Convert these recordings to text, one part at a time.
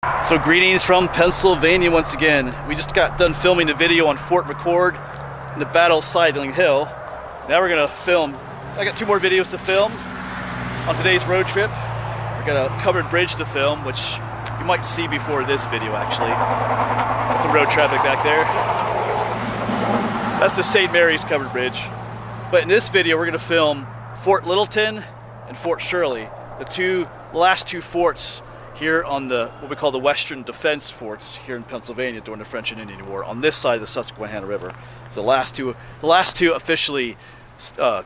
So greetings from Pennsylvania once again. We just got done filming the video on Fort McCord and the Battle of Sidling Hill. Now we're gonna film, I got 2 more videos to film on today's road trip. We got a covered bridge to film, which you might see before this video actually. Some road traffic back there. That's the St. Mary's covered bridge. But in this video we're gonna film Fort Littleton and Fort Shirley, the last two forts here on what we call the Western Defense Forts here in Pennsylvania during the French and Indian War, on this side of the Susquehanna River. It's the last two officially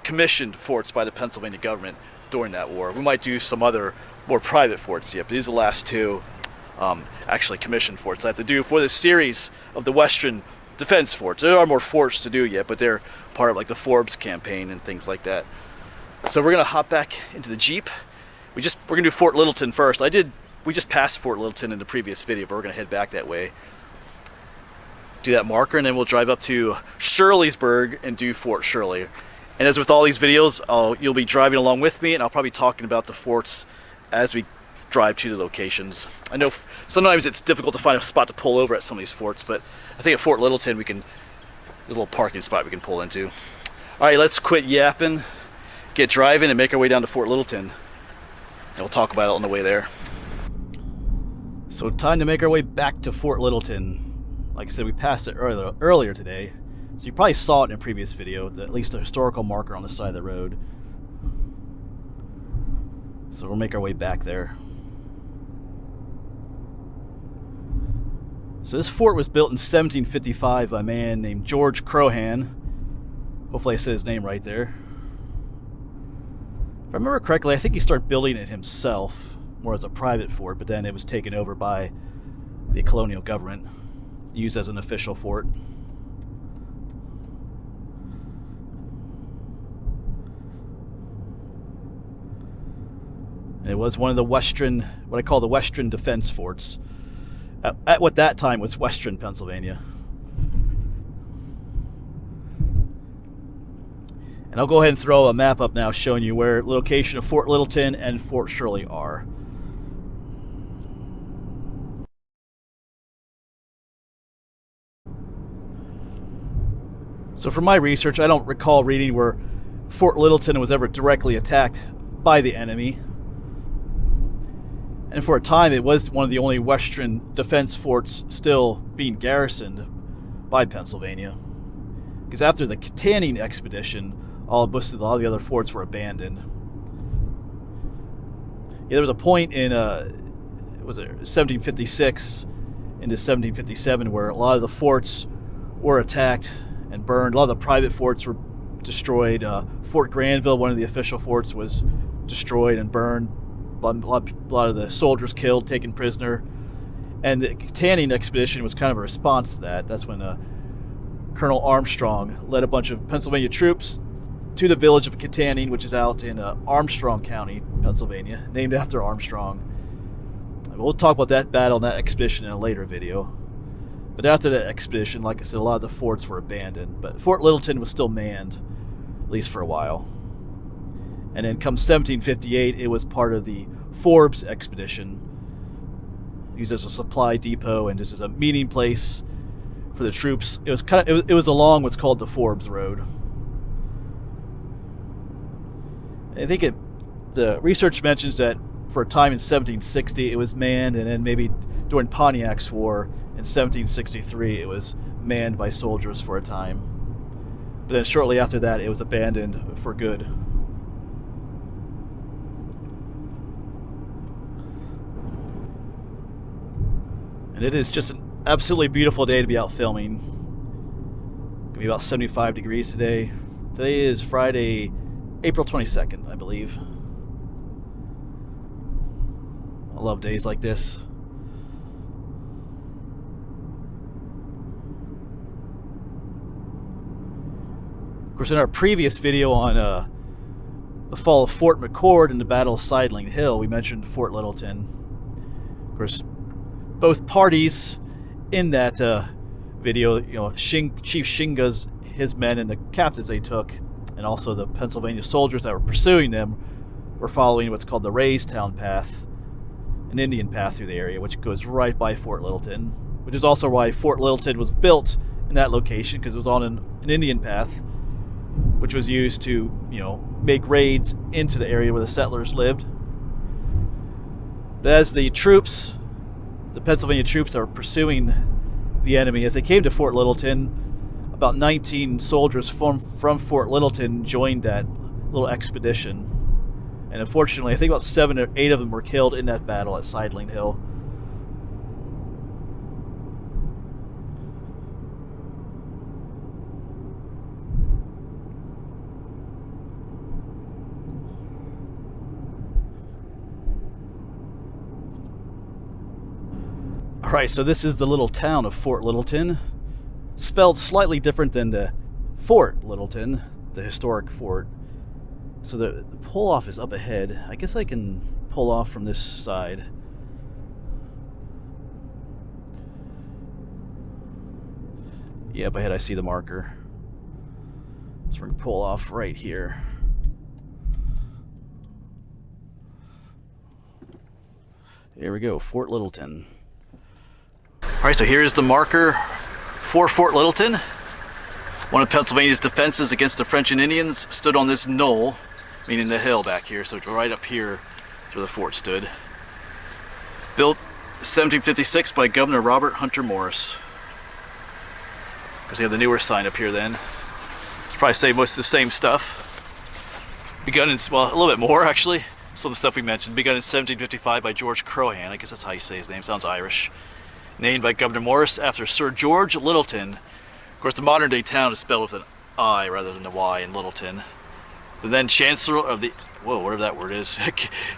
commissioned forts by the Pennsylvania government during that war. We might do some other more private forts yet, but these are the last two actually commissioned forts I have to do for this series of the Western Defense Forts. There are more forts to do yet, but they're part of like the Forbes campaign and things like that. So we're gonna hop back into the Jeep. We're gonna do Fort Littleton first. We just passed Fort Littleton in the previous video, but we're going to head back that way. Do that marker, and then we'll drive up to Shirleysburg and do Fort Shirley. And as with all these videos, you'll be driving along with me, and I'll probably be talking about the forts as we drive to the locations. I know sometimes it's difficult to find a spot to pull over at some of these forts, but I think at Fort Littleton there's a little parking spot we can pull into. All right, let's quit yapping, get driving, and make our way down to Fort Littleton. And we'll talk about it on the way there. So time to make our way back to Fort Littleton. Like I said, we passed it earlier today, so you probably saw it in a previous video, at least a historical marker on the side of the road. So we'll make our way back there. So this fort was built in 1755 by a man named George Crohan. Hopefully I said his name right there. If I remember correctly, I think he started building it himself, more as a private fort, but then it was taken over by the colonial government, used as an official fort. And it was one of the Western, what I call the Western Defense Forts, at what that time was Western Pennsylvania. And I'll go ahead and throw a map up now showing you where the location of Fort Littleton and Fort Shirley are. So from my research, I don't recall reading where Fort Littleton was ever directly attacked by the enemy. And for a time, it was one of the only Western defense forts still being garrisoned by Pennsylvania. Because after the Canning expedition, all of the other forts were abandoned. Yeah, there was a point in, was it 1756 into 1757 where a lot of the forts were attacked and burned. A lot of the private forts were destroyed. Fort Granville, one of the official forts, was destroyed and burned. A lot of the soldiers killed, taken prisoner. And the Canning expedition was kind of a response to that. That's when Colonel Armstrong led a bunch of Pennsylvania troops to the village of Canning, which is out in Armstrong County, Pennsylvania, named after Armstrong. And we'll talk about that battle and that expedition in a later video. But after that expedition, like I said, a lot of the forts were abandoned. But Fort Littleton was still manned, at least for a while. And then come 1758, it was part of the Forbes expedition, used as a supply depot and just as a meeting place for the troops. It was along what's called the Forbes Road. I think the research mentions that for a time in 1760 it was manned, and then maybe during Pontiac's War in 1763 it was manned by soldiers for a time. But then shortly after that it was abandoned for good. And it is just an absolutely beautiful day to be out filming. Gonna be about 75 degrees today. Today is Friday, April 22nd, I believe. I love days like this. Of course, in our previous video on the fall of Fort McCord and the Battle of Sidling Hill, we mentioned Fort Littleton. Of course, both parties in that video, Chief Shinga's, his men, and the captives they took, and also the Pennsylvania soldiers that were pursuing them, were following what's called the Raystown Path, an Indian path through the area, which goes right by Fort Littleton, which is also why Fort Littleton was built in that location, because it was on an Indian path, which was used to, make raids into the area where the settlers lived. But as the Pennsylvania troops are pursuing the enemy, as they came to Fort Littleton, about 19 soldiers from Fort Littleton joined that little expedition. And unfortunately, I think about 7 or 8 of them were killed in that battle at Sideling Hill. Alright, so this is the little town of Fort Littleton, spelled slightly different than the Fort Littleton, the historic fort. So the pull-off is up ahead. I guess I can pull off from this side. Yeah, up ahead I see the marker. So we're going to pull off right here. Here we go, Fort Littleton. Alright, so here's the marker for Fort Littleton. One of Pennsylvania's defenses against the French and Indians stood on this knoll, meaning the hill back here, so right up here is where the fort stood. Built 1756 by Governor Robert Hunter Morris. Because we have the newer sign up here then. It's probably say most of the same stuff. Begun in, well, a little bit more actually. Some of the stuff we mentioned. Begun in 1755 by George Croghan. I guess that's how you say his name, sounds Irish. Named by Governor Morris after Sir George Littleton. Of course, the modern day town is spelled with an I rather than a Y in Littleton. The then Chancellor of the, whatever that word is,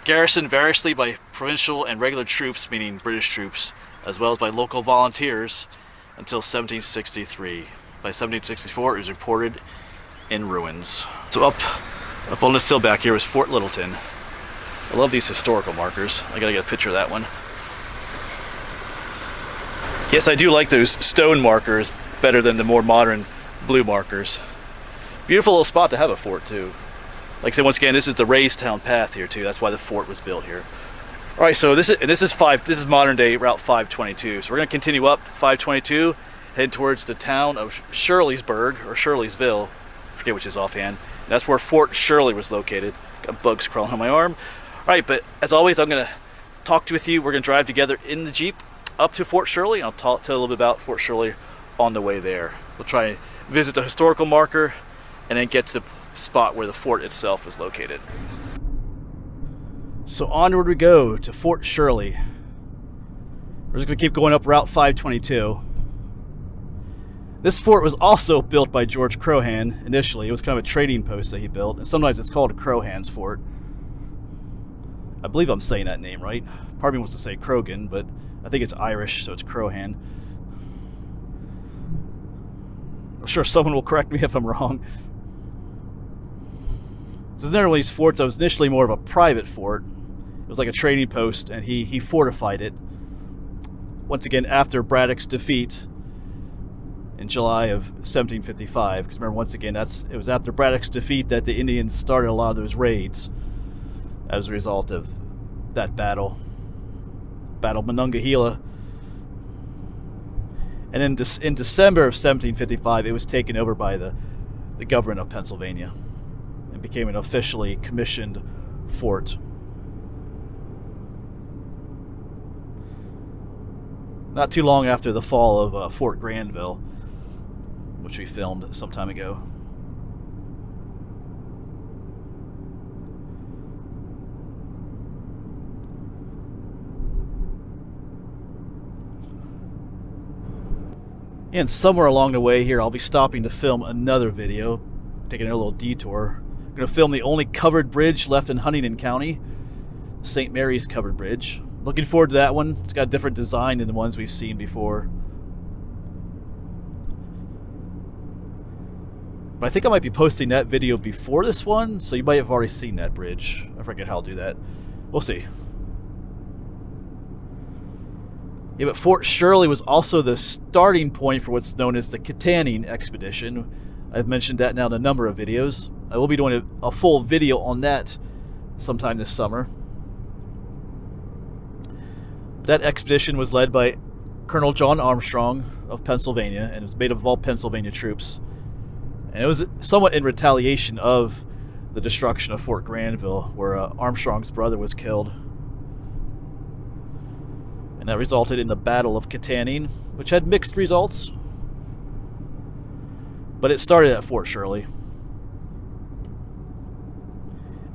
garrisoned variously by provincial and regular troops, meaning British troops, as well as by local volunteers, until 1763. By 1764, it was reported in ruins. So up on this hill back here was Fort Littleton. I love these historical markers. I gotta get a picture of that one. Yes, I do like those stone markers better than the more modern blue markers. Beautiful little spot to have a fort too. Like I said, once again, this is the Raystown path here too. That's why the fort was built here. All right, so this is modern day Route 522. So we're going to continue up 522, head towards the town of Shirleysburg or Shirleysville. I forget which is offhand. And that's where Fort Shirley was located. Got bugs crawling on my arm. All right, but as always, I'm going to talk with you. We're going to drive together in the Jeep up to Fort Shirley, and I'll tell a little bit about Fort Shirley on the way there. We'll try and visit the historical marker and then get to the spot where the fort itself is located. So onward we go to Fort Shirley. We're just going to keep going up Route 522. This fort was also built by George Croghan initially. It was kind of a trading post that he built, and sometimes it's called Croghan's Fort. I believe I'm saying that name right. Part of me wants to say Croghan, but I think it's Irish, so it's Croghan. I'm sure someone will correct me if I'm wrong. So it's another one of these forts that was initially more of a private fort. It was like a trading post, and he fortified it. Once again, after Braddock's defeat in July of 1755. Because remember, once again, it was after Braddock's defeat that the Indians started a lot of those raids as a result of that battle. Battle Monongahela. And then in December of 1755, it was taken over by the government of Pennsylvania and became an officially commissioned fort. Not too long after the fall of Fort Granville, which we filmed some time ago. And somewhere along the way here, I'll be stopping to film another video, taking a little detour. I'm going to film the only covered bridge left in Huntingdon County, St. Mary's Covered Bridge. Looking forward to that one. It's got a different design than the ones we've seen before. But I think I might be posting that video before this one, so you might have already seen that bridge. I forget how I'll do that. We'll see. Yeah, but Fort Shirley was also the starting point for what's known as the Kittanning Expedition. I've mentioned that now in a number of videos. I will be doing a full video on that sometime this summer. That expedition was led by Colonel John Armstrong of Pennsylvania, and it was made up of all Pennsylvania troops. And it was somewhat in retaliation of the destruction of Fort Granville, where Armstrong's brother was killed. And that resulted in the Battle of Kittanning, which had mixed results. But it started at Fort Shirley.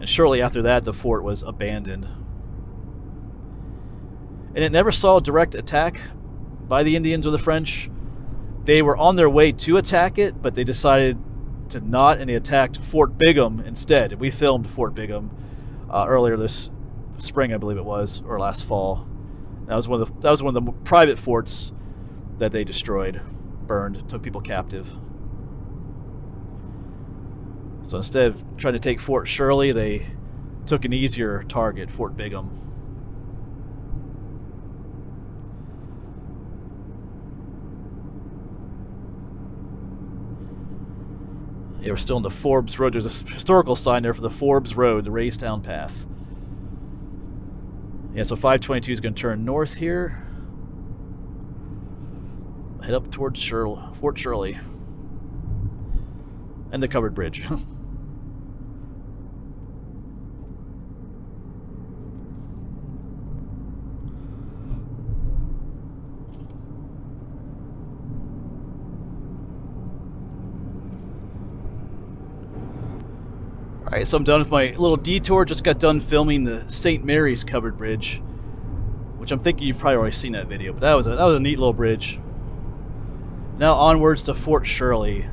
And shortly after that, the fort was abandoned. And it never saw a direct attack by the Indians or the French. They were on their way to attack it, but they decided to not, and they attacked Fort Bigham instead. We filmed Fort Bigham earlier this spring, I believe it was, or last fall. That was one of the private forts that they destroyed, burned, took people captive. So instead of trying to take Fort Shirley, they took an easier target, Fort Bigham. Yeah, we're still on the Forbes Road. There's a historical sign there for the Forbes Road, the Raystown Path. Yeah, so 522 is going to turn north here. Head up towards Fort Shirley. And the covered bridge. Alright, so I'm done with my little detour. Just got done filming the St. Mary's covered bridge, which I'm thinking you've probably already seen that video, but that was a neat little bridge. Now onwards to Fort Shirley.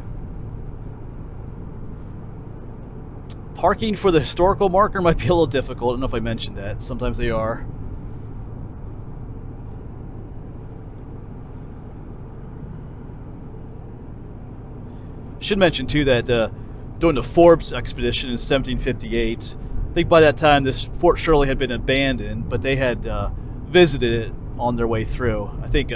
Parking for the historical marker might be a little difficult. I don't know if I mentioned that. Sometimes they are. Should mention too that during the Forbes expedition in 1758, I think by that time this Fort Shirley had been abandoned, but they had visited it on their way through. I think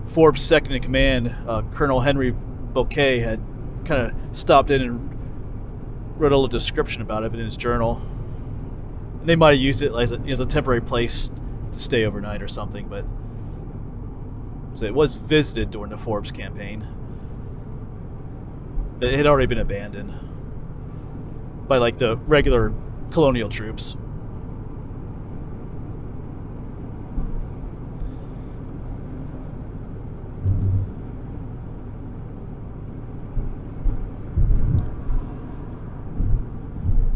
Forbes' second in command, Colonel Henry Bouquet, had kind of stopped in and wrote a little description about it in his journal. And they might have used it as a temporary place to stay overnight or something, but so it was visited during the Forbes campaign. But it had already been abandoned by like the regular colonial troops.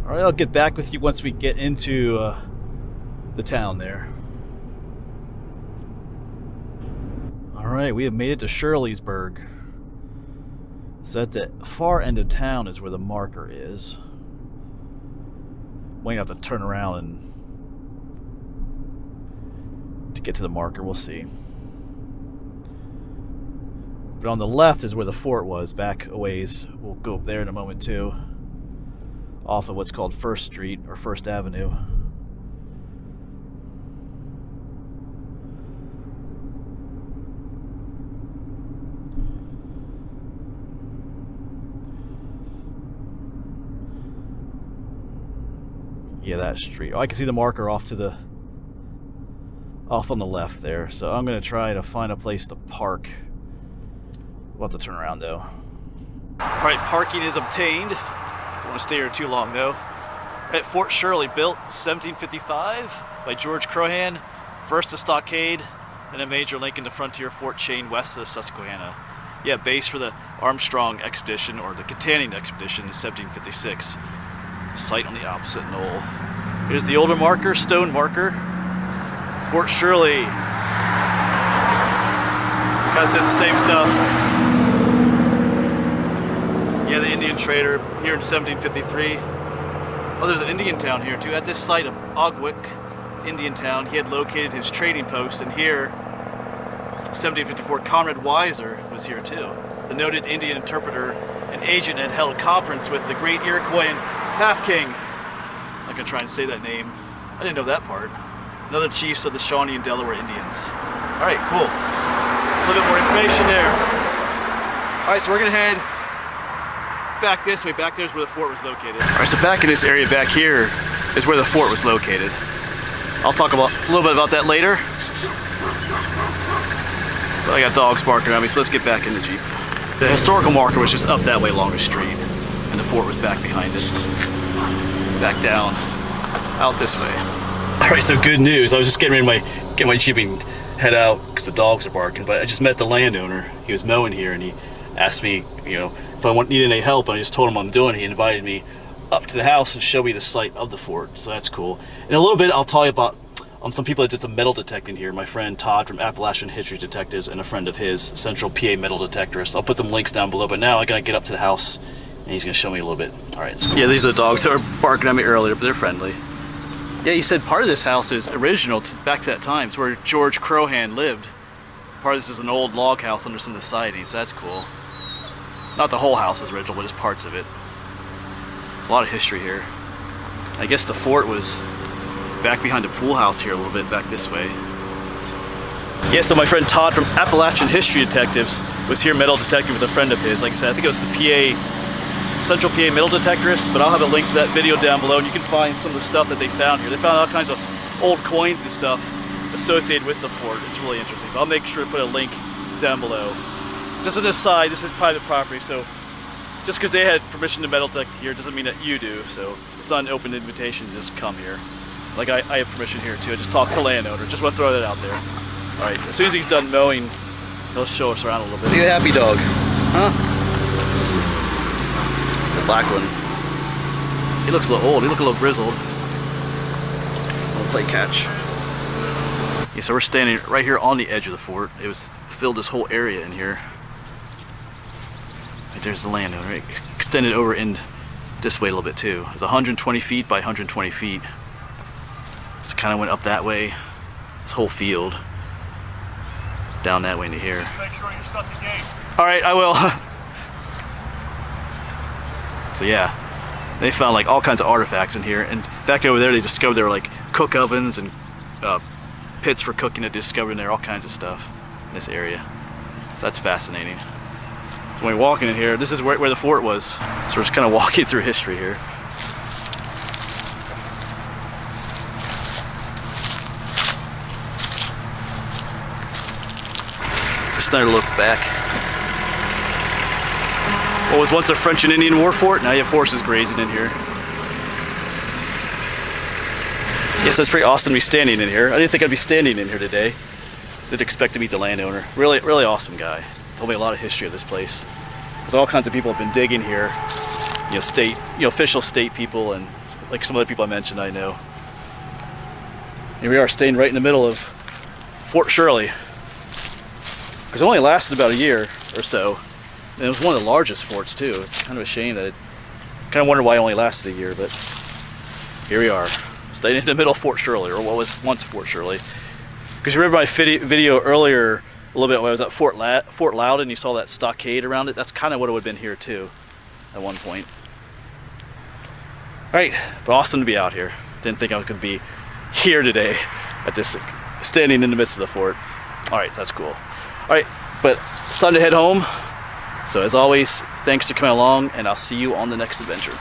Alright, I'll get back with you once we get into the town there. Alright, we have made it to Shirleysburg. So at the far end of town is where the marker is. We have to turn around and to get to the marker, we'll see. But on the left is where the fort was, back a ways. We'll go up there in a moment too. Off of what's called First Street or First Avenue. Yeah, that street. Oh, I can see the marker off on the left there. So I'm gonna try to find a place to park. We'll have to turn around though. Alright, parking is obtained. Don't want to stay here too long though. At Fort Shirley, built 1755 by George Crohan. First a stockade, and a major link into frontier fort chain west of the Susquehanna. Yeah, base for the Armstrong expedition or the Kittanning expedition in 1756. Site on the opposite knoll. Here's the older marker, stone marker. Fort Shirley. Kind of says the same stuff. Yeah, the Indian trader here in 1753. Oh, there's an Indian town here too. At this site of Ogwick, Indian town, he had located his trading post, and here, 1754, Conrad Weiser was here too. The noted Indian interpreter and agent had held a conference with the great Iroquois and Half-King. I'm gonna try and say that name. I didn't know that part. Another chiefs of the Shawnee and Delaware Indians. All right, cool. A little bit more information there. All right, so we're gonna head back this way. Back there's where the fort was located. All right, so back in this area back here is where the fort was located. I'll talk about a little bit about that later. But I got dogs barking at me, so let's get back in the Jeep. The historical marker was just up that way along the street, and the fort was back behind it. Back down, out this way. All right, so good news. I was just getting ready to get my Jeep and head out because the dogs are barking, but I just met the landowner. He was mowing here, and he asked me, if I needed any help, and I just told him what I'm doing. He invited me up to the house and show me the site of the fort, so that's cool. In a little bit, I'll tell you about some people that did some metal detecting here. My friend Todd from Appalachian History Detectives and a friend of his, Central PA Metal Detectorist. I'll put some links down below, but now I gotta get up to the house and he's gonna show me a little bit. All right, cool. Yeah, these are the dogs that were barking at me earlier, but they're friendly. Yeah, he said part of this house is original back to that time. It's where George Crohan lived. Part of this is an old log house under some of the sidings, so that's cool. Not the whole house is original, but just parts of it. It's a lot of history here. I guess the fort was back behind the pool house here a little bit, back this way. Yeah, so my friend Todd from Appalachian History Detectives was here metal detecting with a friend of his. Like I said, I think it was the Central PA Metal Detectorist, but I'll have a link to that video down below, and you can find some of the stuff that they found here. They found all kinds of old coins and stuff associated with the fort. It's really interesting. But I'll make sure to put a link down below. Just an aside, this is private property, so just because they had permission to metal detect here doesn't mean that you do, so it's not an open invitation to just come here. Like I have permission here too. I just talked to the landowner. Just want to throw that out there. All right, as soon as he's done mowing, he'll show us around a little bit. Are you a happy dog? Huh? The black one. He looks a little old. He looks a little grizzled. We'll play catch. Yeah, so we're standing right here on the edge of the fort. It was filled this whole area in here. Right there's the landowner. It extended over in this way a little bit too. It's 120 feet by 120 feet. So kind of went up that way, this whole field, down that way into here. Make sure you shut the gate. All right, I will. So yeah, they found like all kinds of artifacts in here. And back over there, they discovered there were like cook ovens and pits for cooking. They discovered in there all kinds of stuff in this area. So that's fascinating. So when we're walking in here, this is where the fort was. So we're just kind of walking through history here. Just another look back. What was once a French and Indian war fort, now you have horses grazing in here. Yes, so it's pretty awesome to be standing in here. I didn't think I'd be standing in here today. Didn't expect to meet the landowner. Really, really awesome guy. Told me a lot of history of this place. There's all kinds of people have been digging here. Official state people and like some other people I mentioned I know. Here we are, staying right in the middle of Fort Shirley. Because it only lasted about a year or so. And it was one of the largest forts too. It's kind of a shame that kind of wonder why it only lasted a year, but here we are. Staying in the middle of Fort Shirley, or what was once Fort Shirley. Because you remember my video earlier a little bit when I was at Fort Loudon, you saw that stockade around it. That's kind of what it would have been here too at one point. All right, but awesome to be out here. Didn't think I was going to be here today at this, standing in the midst of the fort. All right, that's cool. All right, but it's time to head home. So as always, thanks for coming along, and I'll see you on the next adventure.